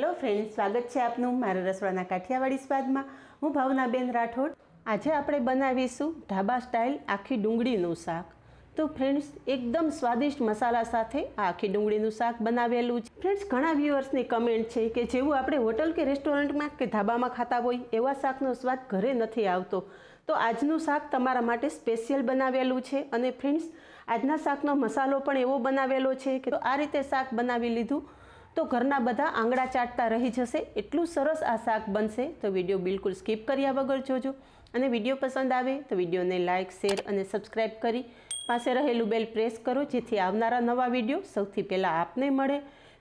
Hello friends, स्वागत है आपनु मारा रसोड़ाना काठियावाड़ी स्वादमां। हूँ भावनाबेन राठोड। आज आपणे बनावीशुं ढाबा स्टाइल आखी डूंगळीनुं शाक। तो फ्रेंड्स, एकदम स्वादिष्ट मसाला साथे आखी डूंगळीनुं शाक बनावेलुं छे। फ्रेंड्स, घणा व्यूअर्सनी कमेंट छे के जेवुं आपणे होटल के रेस्टोरंटमां के ढाबामां खाता होय एवा शाकनो स्वाद घरे नथी आवतो। तो आजनुं शाक तमारा माटे स्पेशियल बनावेलुं छे। अने फ्रेंड्स, आजना शाकनो मसालो पण एवो बनावेलो छे के तो आ रीते शाक बनावी लीधुं तो घरना बधा आंगळा चाटता रही जशे। एटलुं सरस आ शाक बनशे। तो विडियो बिल्कुल स्कीप कर्या वगर जोजो। अने विडियो पसंद आवे तो विडियोने लाइक, शेर अने सब्सक्राइब करी पासे रहेलुं बेल प्रेस करो, जेथी आवनारा नवा विडियो सौथी पहेला आपने मळे।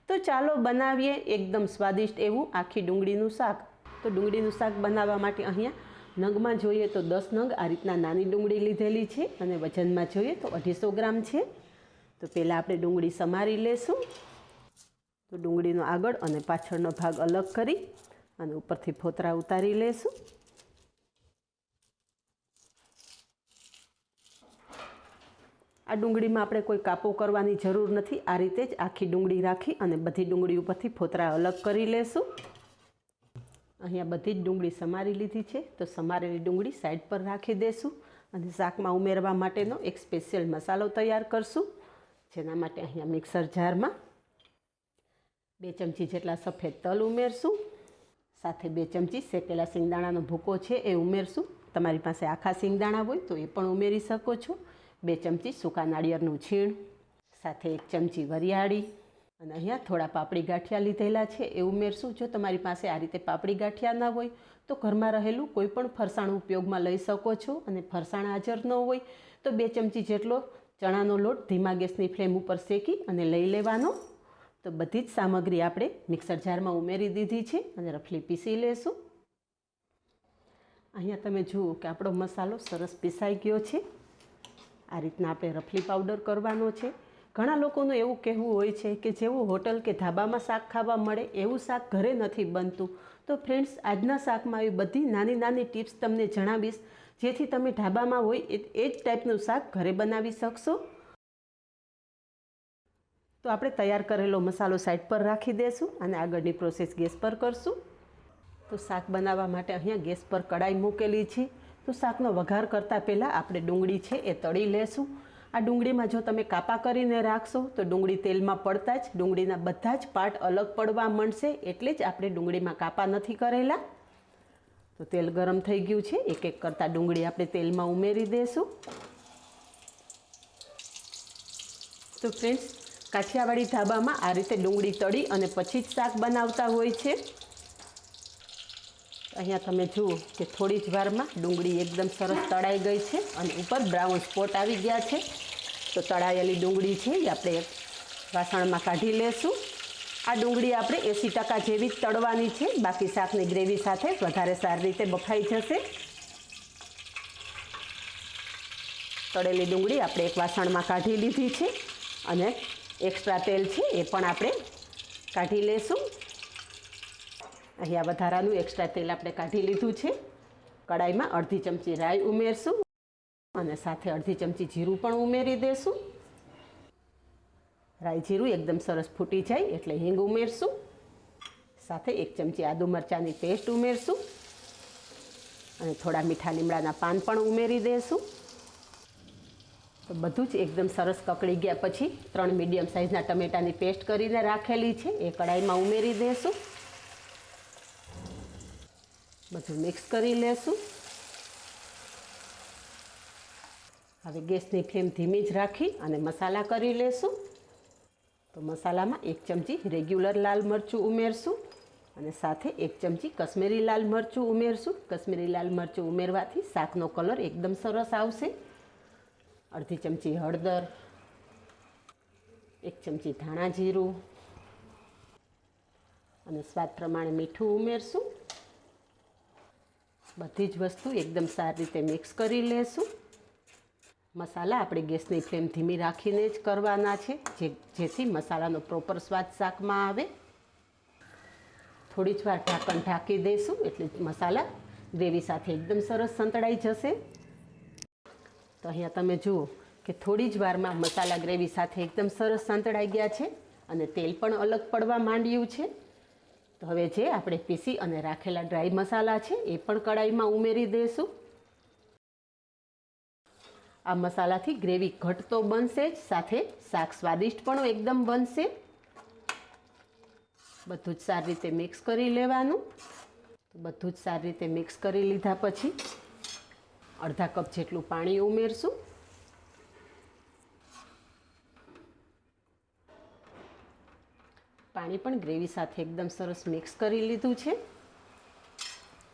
तो चालो बनावीए एकदम स्वादिष्ट एवुं आखी डूंगळीनुं शाक। तो डूंगळीनुं शाक बनाववा माटे अहींया नंगमां जोईए तो 10 नंग आ रीतना नानी डूंगળી લીધેલી છે અને વજનમાં જોઈએ તો 250 ગ્રામ છે। તો પહેલાં આપણે ડુંગળી સમારી લેશું। તો ડુંગળીનો આગળ અને પાછળનો ભાગ અલગ કરી અને ઉપરથી ફોતરા ઉતારી લેશું। આ ડુંગળીમાં આપણે કોઈ કાપો કરવાની જરૂર નથી। આ રીતે જ આખી ડુંગળી રાખી અને બધી ડુંગળી ઉપરથી ફોતરા અલગ કરી લેશું। અહીંયા બધી જ ડુંગળી સમારી લીધી છે। તો સમારેલી ડુંગળી સાઈડ પર રાખી દેશું અને શાકમાં ઉમેરવા માટેનો એક સ્પેશિયલ મસાલો તૈયાર કરશું। જેના માટે અહીંયા મિક્સર જારમાં 2 ચમચી જેટલા સફેદ તલ ઉમેરશું, સાથે 2 ચમચી શેકેલા સિંગદાણાનો ભૂકો છે એ ઉમેરશું। તમારી પાસે આખા સિંગદાણા હોય તો એ પણ ઉમેરી શકો છો। 2 ચમચી સૂકા નાળિયેરનું છીણ, સાથે 1 ચમચી વરિયાળી અને અહીંયા થોડા પાપડી ગાંઠિયા લીધેલા છે એ ઉમેરશું। જો તમારી પાસે આ રીતે પાપડી ગાંઠિયા ના હોય તો ઘરમાં રહેલું કોઈ પણ ફરસાણ ઉપયોગમાં લઈ શકો છો। અને ફરસાણ હાજર ન હોય તો 2 ચમચી જેટલો ચણાનો લોટ ધીમા ગેસની ફ્લેમ ઉપર શેકી અને લઈ લેવાનો। तो बधी ज सामग्री आपणे मिक्सर जार में उमेरी दीधी है और रफली पीसी लेशुं। अहींया तमे जुओ कि आपणो मसालो सरस पीसाई गयो छे। आ रीतना आपणे रफली पाउडर करवानो छे। घणा लोकोनुं एवुं कहेवुं होय छे कि जेवुं होटल के धाबामां शाक खावा मळे एवुं शाक घरे नथी बनतुं। तो फ्रेंड्स, आजना शाकमां एवी बधी नानी नानी टिप्स तमने जणावीश जेथी तमे ढाबामां होय ए ज टाइपनुं शाक घरे बनावी शकशो। तो आपणे तैयार करेलो मसालो साइड पर राखी देशुं अने आगळनी प्रोसेस गैस पर करशुं। तो शाक बनाववा माटे अहींया गैस पर कढ़ाई मूकेली छे। तो शाकनो वघार करता पहेला आपणे डूंगળી छे ए तળી लेशुं। आ डूंगળીમાં जो तमे कापा करीने राखशो तो डूंगળી तेलमां पड़ता ज डूंगળીना बधा ज पार्ट अलग पड़वा मळशे, एटले ज आपणे डूंगળીमां कापा नथी करेला। तो तेल गरम थई गयुं छे। एक एक करता डूंगળી आपणे तेलमां उमेरी देशुं। तो फ्रेंड्स, काठियावाड़ी ढाबामां आ रीते डूंगળી तળી अने पछी ज शाक बनावता होय छे। अहींया तमे जुओ कि थोड़ी ज वारमां डूंगળી एकदम सरस तळाई गई छे अने उपर ब्राउन स्पॉट आवी गया छे। तो तळायेली डूंगળી छे ए आपणे एक वासणमां काढी लेशुं। आ डूंगળી आपणे 80% जेवी ज तळवानी छे, बाकी शाकनी ग्रेवी साथे वधारे सारी रीते बफाई जशे। तळेली डूंगળી आपणे एक वासणमां काढी लीधी छे अने एक्स्ट्रा तेल है ये पण आपणे काढी लेशुं। अहींया वधारानुं एक्स्ट्रा तेल आपणे काढी लीधुं छे। कढ़ाईमां अर्धी चमची राई उमेरशुं अने साथे अर्धी चमची जीरुं पण उमेरी देशुं। राई जीरुं एकदम सरस फूटी जाय एटले हींग उमेरशुं। साथे 1 चमची आदू मरचानी पेस्ट उमेरशुं अने थोड़ा मीठा લીમડાના पान पण उमेरी देशुं। तो बधुं ज एकदम सरस ककड़ी गया पछी 3 मीडियम साइजना टमेटानी पेस्ट करीने राखेली छे ए कढ़ाईमां उमेरी देशुं। बधुं मिक्स करी लेशुं। हवे गैसनी फ्लेम धीमी ज राखी अने मसाला करी लेशुं। तो मसालामां 1 चमची रेग्युलर लाल मरचुं उमेरशुं अने साथे 1 चमची कश्मीरी लाल मरचुं उमेरशुं। कश्मीरी लाल मरचुं उमेरवाथी शाकनो कलर एकदम सरस आवशे। अर्धी चमची हळदर, 1 चमची धाणा जीरुं अने स्वाद प्रमाणे मीठुं उमेरशुं। बधी ज वस्तु एकदम सारी रीते मिक्स करी लेशुं। मसाला आपणे गैसनी फ्लेम धीमी राखीने ज करवाना छे जेथी मसालानो प्रोपर स्वाद शाकमां आवे। थोड़ी ज वार ढांकण ढांकी देशुं एटले मसाला ग्रेवी साथे एकदम सरस संतळाई जशे। तो अहींया तमे जुओ कि थोड़ी ज वारमां मसाला ग्रेवी साथे एकदम सरस संतळाई गया छे अने तेल पण अलग पड़वा मांड्युं छे। તો હવે જે આપણે પીસી અને રાખેલા ડ્રાય મસાલા છે એ પણ કડાઈમાં ઉમેરી દઈશું. આ મસાલાથી ગ્રેવી ઘટ તો બનશે જ, સાથે શાક સ્વાદિષ્ટ પણ એકદમ બનશે. બધું જ સારી રીતે મિક્સ કરી લેવાનું. બધું જ સારી રીતે મિક્સ કરી લીધા પછી અડધા કપ જેટલું પાણી ઉમેરશું. પાણી પણ ગ્રેવી સાથે એકદમ સરસ મિક્સ કરી લીધું છે.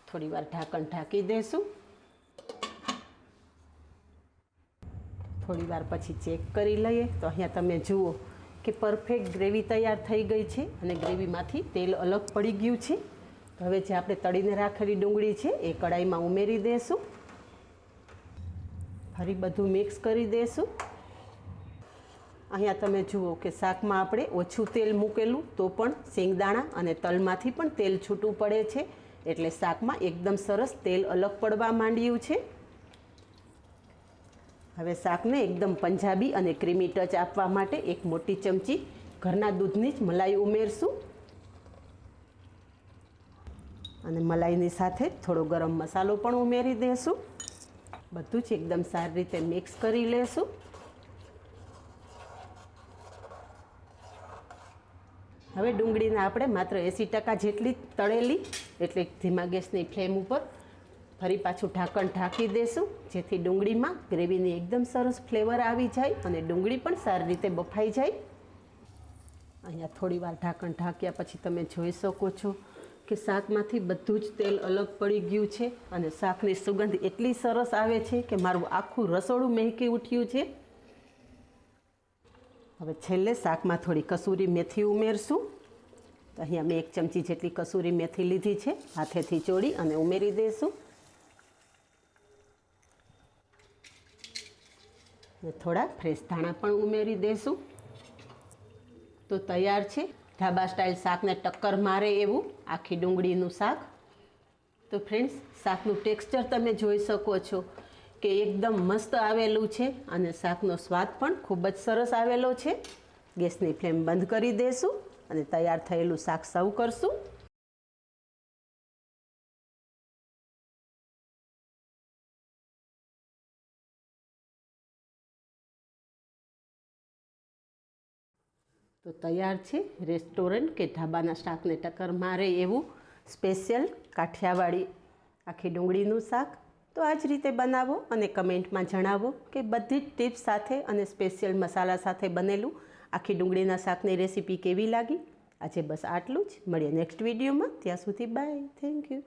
થોડી વાર ઢાંકણ ઢાંકી દઈશું. થોડી વાર પછી ચેક કરી લઈએ તો અહીંયા તમે જુઓ કે પરફેક્ટ ગ્રેવી તૈયાર થઈ ગઈ છે અને ગ્રેવીમાંથી તેલ અલગ પડી ગયું છે. તો હવે જે આપણે તળીને રાખેલી ડુંગળી છે એ કડાઈમાં ઉમેરી દઈશું. ફરી બધું મિક્સ કરી દઈશું. અહીંયા તમે જુઓ કે શાકમાં આપણે ઓછું તેલ મૂકેલું તો પણ શેંગદાણા અને તલમાંથી પણ તેલ છૂટું પડે છે, એટલે શાકમાં એકદમ સરસ તેલ અલગ પડવા માંડ્યું છે. હવે શાકને એકદમ પંજાબી અને ક્રીમી ટચ આપવા માટે એક મોટી ચમચી ઘરના દૂધની જ મલાઈ ઉમેરશું અને મલાઈની સાથે થોડો ગરમ મસાલો પણ ઉમેરી દઈશું. બધું જ એકદમ સારી રીતે મિક્સ કરી લેશું. હવે ડુંગળીને આપણે માત્ર 80% જેટલી તળેલી, એટલે ધીમા ગેસની ફ્લેમ ઉપર ફરી પાછું ઢાંકણ ઢાંકી દઈશું, જેથી ડુંગળીમાં ગ્રેવીની એકદમ સરસ ફ્લેવર આવી જાય અને ડુંગળી પણ સારી રીતે બફાઈ જાય. અહીંયા થોડી વાર ઢાંકણ ઢાંક્યા પછી તમે જોઈ શકો છો કે શાકમાંથી બધું જ તેલ અલગ પડી ગયું છે અને શાકની સુગંધ એટલી સરસ આવે છે કે મારું આખું રસોડું મહેકી ઉઠ્યું છે. હવે છેલ્લે શાકમાં થોડી કસૂરી મેથી ઉમેરશું. તો અહીંયા મેં 1 ચમચી જેટલી કસૂરી મેથી લીધી છે, હાથેથી ચોળી અને ઉમેરી દઈશું. અને થોડા ફ્રેશ ધાણા પણ ઉમેરી દઈશું. તો તૈયાર છે ઢાબા સ્ટાઇલ શાકને ટક્કર મારે એવું આખી ડુંગળીનું શાક. તો ફ્રેન્ડ્સ, શાકનું ટેક્સચર તમે જોઈ શકો છો કે એકદમ મસ્ત આવેલું છે અને શાકનો સ્વાદ પણ ખૂબ જ સરસ આવેલો છે. ગેસની ફ્લેમ બંધ કરી દઈશું અને તૈયાર થયેલું શાક સર્વ કરશું. તો તૈયાર છે રેસ્ટોરન્ટ કે ઢાબાના શાકને ટક્કર મારે એવું સ્પેશિયલ કાઠિયાવાડી આખી ડુંગળીનું શાક. તો આ જ રીતે બનાવો અને કમેન્ટમાં જણાવો કે બધી જ ટિપ્સ સાથે અને સ્પેશિયલ મસાલા સાથે બનેલું આખી ડુંગળીના શાકની રેસીપી કેવી લાગી. આજે બસ આટલું જ. મળીએ નેક્સ્ટ વિડીયોમાં. ત્યાં સુધી બાય. Thank you.